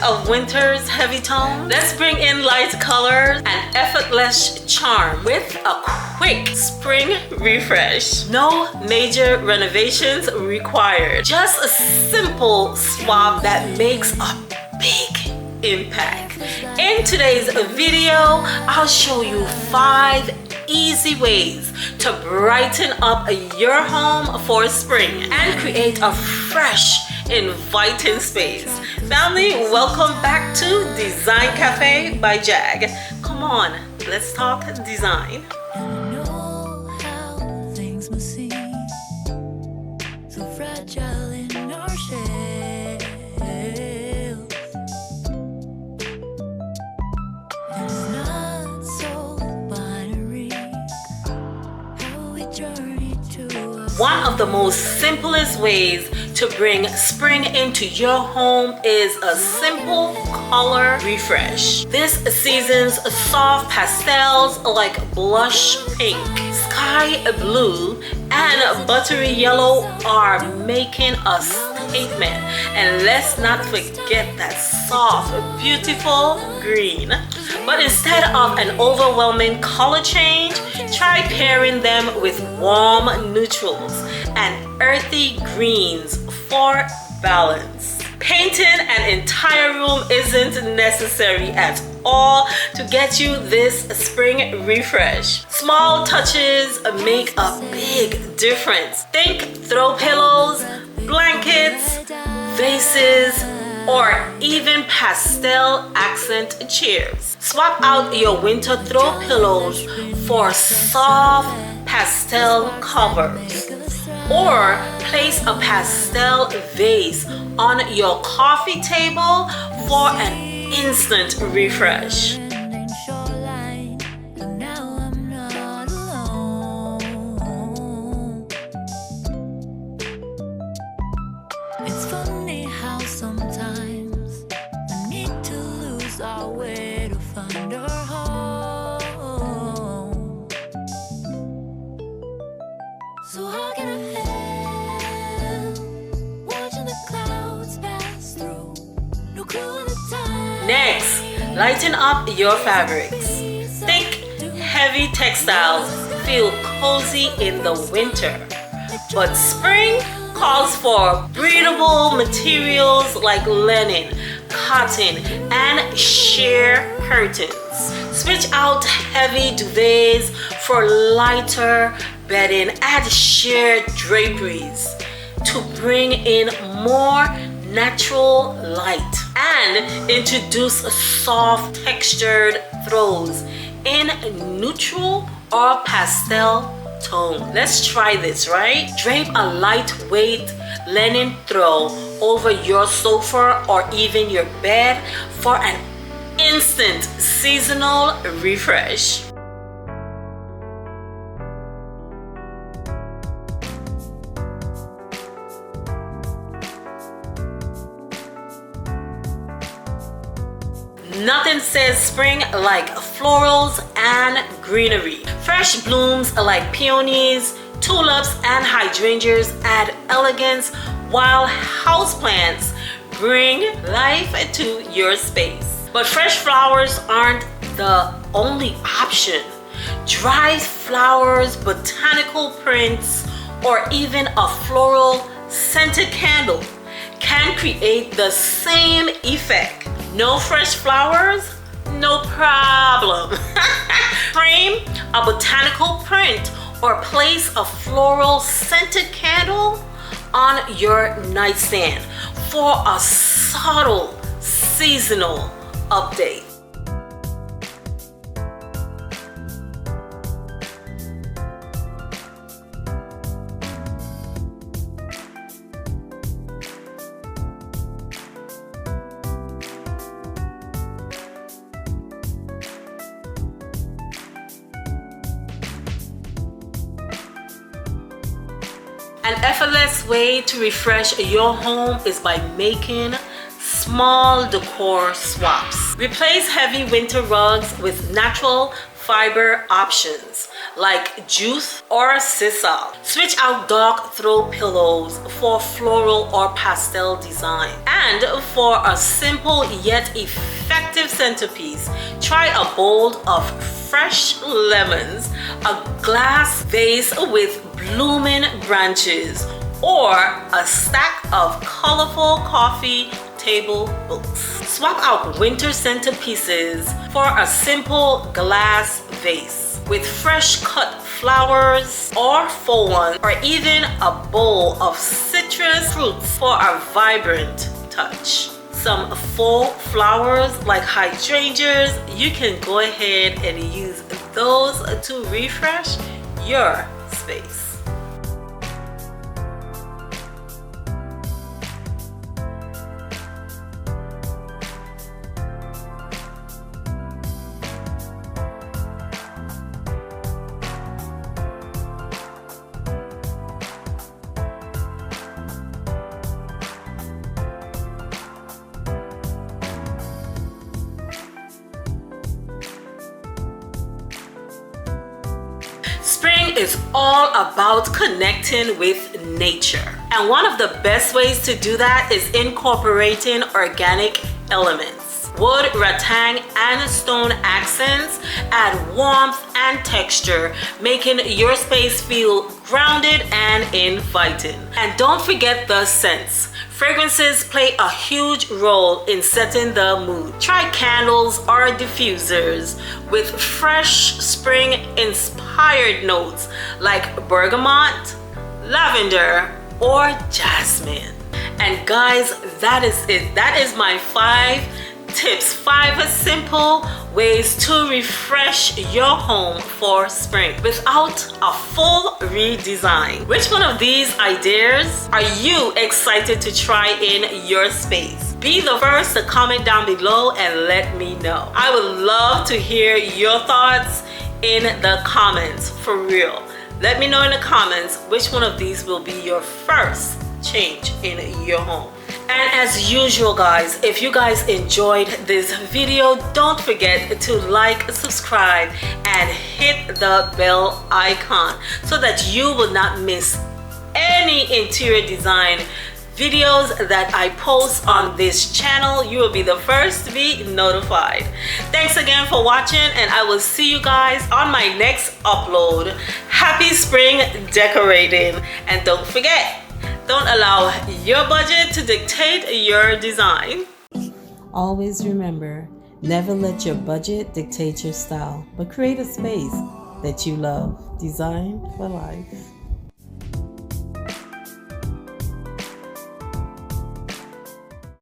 of winter's heavy tone? Let's bring in light colors and effortless charm with a quick spring refresh. No major renovations required. Just a simple swap that makes a big impact. In today's video, I'll show you 5 easy ways to brighten up your home for spring and create a fresh, inviting space. Family, welcome back to Design Cafe by Jag. Come on, let's talk design. One of the most simplest ways to bring spring into your home is a simple color refresh. This season's soft pastels like blush pink, sky blue, and buttery yellow are making a statement. And let's not forget that soft, beautiful green. But instead of an overwhelming color change, try pairing them with warm neutrals and earthy greens for balance. Painting an entire room isn't necessary at all to get you this spring refresh. Small touches make a big difference. Think throw pillows, blankets, vases, or even pastel accent chairs. Swap out your winter throw pillows for soft pastel covers, or place a pastel vase on your coffee table for an instant refresh. It's funny how sometimes we need to lose our way to find our home. So how can I help watching the clouds pass through? No clue at the time. Next, lighten up your fabrics. Think heavy textiles feel cozy in the winter, but spring calls for breathable materials like linen, cotton, and sheer curtains. Switch out heavy duvets for lighter bedding. Add sheer draperies to bring in more natural light, and introduce soft textured throws in neutral or pastel tone. Let's try this, right? Drape a lightweight linen throw over your sofa or even your bed for an instant seasonal refresh. Nothing says spring like florals and greenery. Fresh blooms like peonies, tulips, and hydrangeas add elegance, while houseplants bring life to your space. But fresh flowers aren't the only option. Dried flowers, botanical prints, or even a floral scented candle can create the same effect. No fresh flowers? No problem. Frame a botanical print or place a floral scented candle on your nightstand for a subtle seasonal update. An effortless way to refresh your home is by making small decor swaps. Replace heavy winter rugs with natural fiber options like jute or sisal. Switch out dark throw pillows for floral or pastel design. And for a simple yet effective centerpiece, try a bowl of fresh lemons, a glass vase with blooming branches, or a stack of colorful coffee table books. Swap out winter centerpieces for a simple glass vase with fresh cut flowers or faux ones, or even a bowl of citrus fruits for a vibrant touch. Some faux flowers like hydrangeas, you can go ahead and use those to refresh your space. Spring is all about connecting with nature. And one of the best ways to do that is incorporating organic elements. Wood, rattan, and stone accents add warmth and texture, making your space feel grounded and inviting. And don't forget the scents. Fragrances play a huge role in setting the mood. Try candles or diffusers with fresh spring-inspired notes like bergamot, lavender, or jasmine. And guys, that is it. That is my 5 tips, 5 simple ways to refresh your home for spring without a full redesign. Which one of these ideas are you excited to try in your space? Be the first to comment down below and let me know. I would love to hear your thoughts in the comments, for real. Let me know in the comments which one of these will be your first change in your home. And as usual guys, if you guys enjoyed this video, don't forget to like, subscribe, and hit the bell icon so that you will not miss any interior design videos that I post on this channel. You will be the first to be notified. Thanks again for watching, and I will see you guys on my next upload. Happy spring decorating, and don't forget, don't allow your budget to dictate your design. Always remember, never let your budget dictate your style, but create a space that you love. Design for life.